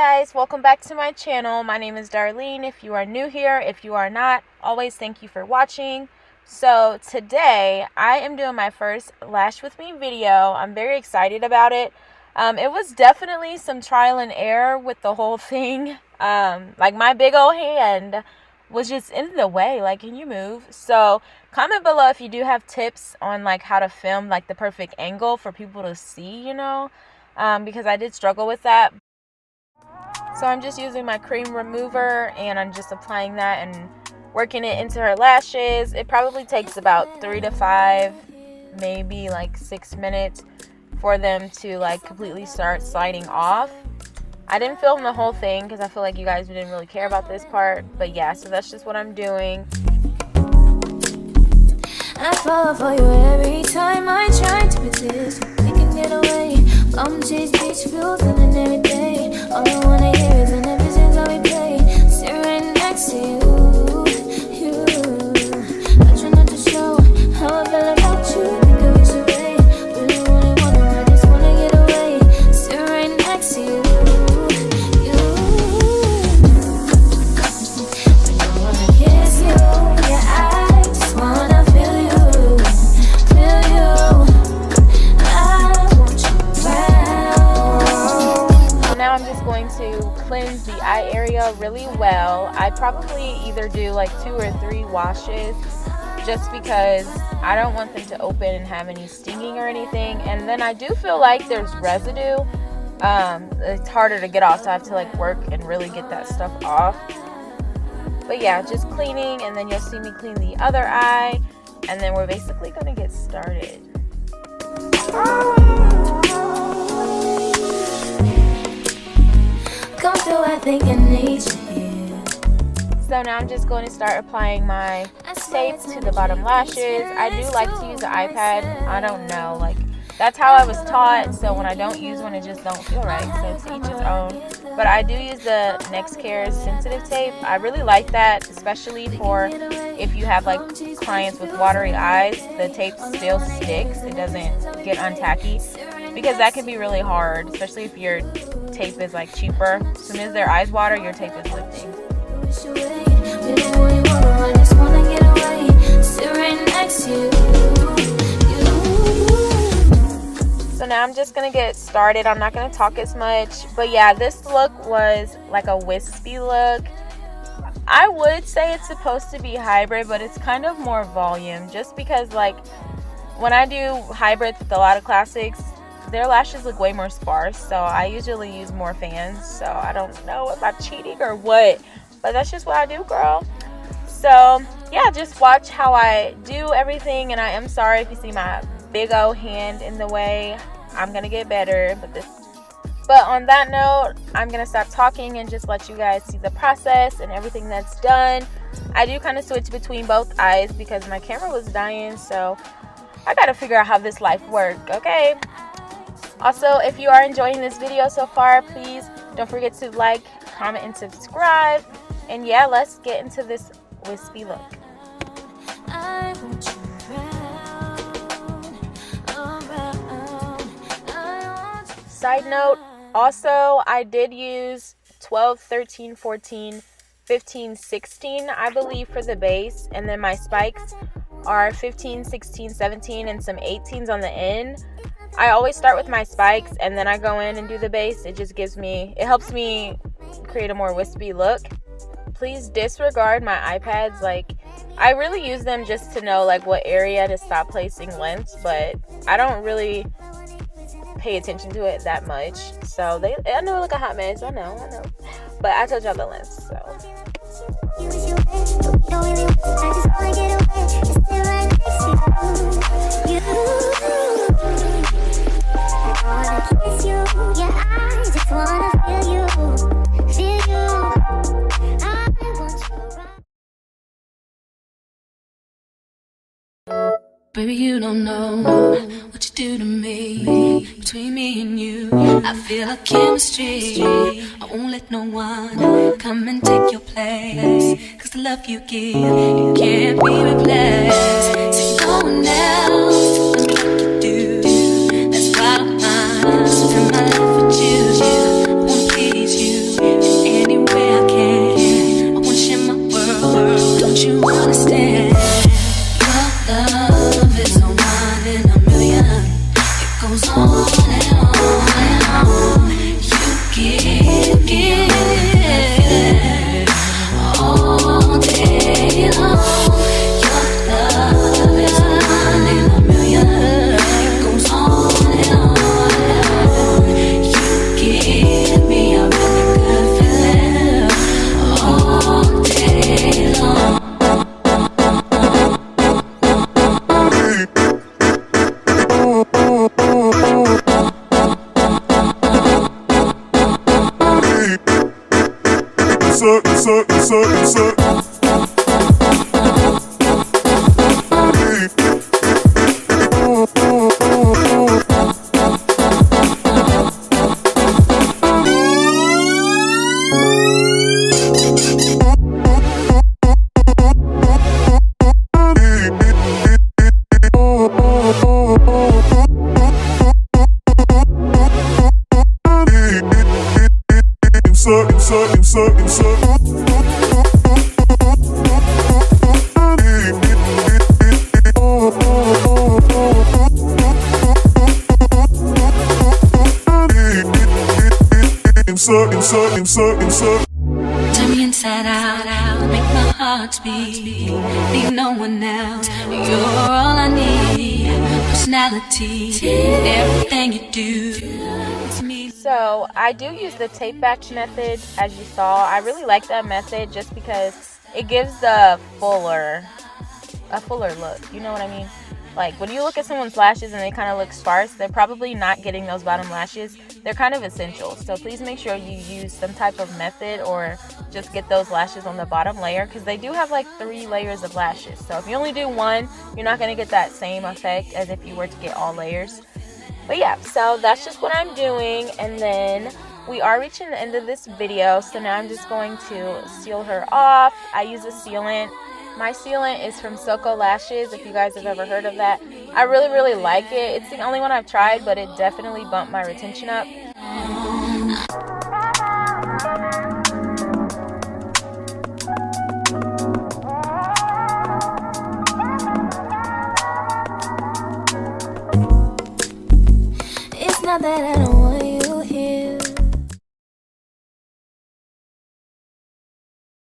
guys, welcome back to my channel. My name is Darlene. If you are new here, if you are not, always thank you for watching. So today I am doing my first Lash With Me video. I'm very excited about it. It was definitely some trial and error with the whole thing. Like my big old hand was just in the way. Like, can you move? So comment below if you do have tips on like how to film like the perfect angle for people to see, you know, because I did struggle with that. So I'm just using my cream remover and I'm just applying that and working it into her lashes. It probably takes about 3 to 5, maybe like 6 minutes for them to like completely start sliding off. I didn't film the whole thing because I feel like you guys didn't really care about this part. But yeah, so that's just what I'm doing. I fall for you every time I try to resist. We can get away. Come chase beach views and every day. All I wanna hear is an ever how we play. Sit right next to you. I try not to show how I feel about you. Think I wish away. Really wanna, I just wanna get away. Sit right next to you. I don't wanna kiss you. Yeah, I just wanna feel you. Feel you. I want you around. So now I'm just going to cleanse the eye area really well. I probably either do like 2 or 3 washes just because I don't want them to open and have any stinging or anything. And then I do feel like there's residue. It's harder to get off, so I have to like work and really get that stuff off. But yeah, just cleaning, and then you'll see me clean the other eye, and then we're basically gonna get started. Come through, I think I need you here. So now I'm just going to start applying my tape to the bottom lashes. I do like to use the iPad. I don't know, like that's how I was taught. So when I don't use one, it just don't feel right. So it's each its own. But I do use the NextCare's sensitive tape. I really like that, especially for if you have like clients with watery eyes. The tape still sticks. It doesn't get untacky, because that can be really hard, especially if your tape is like cheaper. As soon as their eyes water, your tape is lifting. So now I'm just gonna get started. I'm not gonna talk as much, but yeah, this look was like a wispy look. I would say it's supposed to be hybrid, but it's kind of more volume, just because like when I do hybrids with a lot of classics, their lashes look way more sparse, so I usually use more fans. So I don't know if I'm cheating or what, but that's just what I do, girl. So yeah, just watch how I do everything, and I am sorry if you see my big old hand in the way. I'm gonna get better, but on that note, I'm gonna stop talking and just let you guys see the process and everything that's done. I do kind of switch between both eyes because my camera was dying, so I gotta figure out how this life works, okay? Also, if you are enjoying this video so far, please don't forget to like, comment, and subscribe. And yeah, let's get into this wispy look. I want you Side note, also I did use 12, 13, 14, 15, 16, I believe, for the base, and then my spikes are 15, 16, 17, and some 18s on the end. I always start with my spikes and then I go in and do the base. It helps me create a more wispy look. Please disregard my iPads. Like, I really use them just to know like what area to stop placing lengths, but I don't really pay attention to it that much. So I know, like a hot mess. I know. But I told y'all the lengths, so. Baby, you don't know what you do to me. Between me and you, I feel a chemistry. I won't let no one come and take your place. Cause the love you give, it can't be replaced. So no one else loves me like you do. That's why I'm honest. Spend my life with you. I won't please you. love is a one in a million. It goes on and on and on. You give all day long. Your love is a one in a million. It goes on and on and on. You give me a really good feeling all day long. Turn me inside out, make my heart speak. Need no one else. You're all I need. Personality, everything you do. It's me. So I do use the tape batch method, as you saw. I really like that method just because it gives a fuller look. You know what I mean? Like when you look at someone's lashes and they kind of look sparse, they're probably not getting those bottom lashes. They're kind of essential. So please make sure you use some type of method or just get those lashes on the bottom layer, because they do have like 3 layers of lashes. So if you only do one, you're not going to get that same effect as if you were to get all layers. But yeah, so that's just what I'm doing. And then we are reaching the end of this video. So now I'm just going to seal her off. I use a sealant. My sealant is from Soco Lashes, if you guys have ever heard of that. I really like it. It's the only one I've tried, but it definitely bumped my retention up.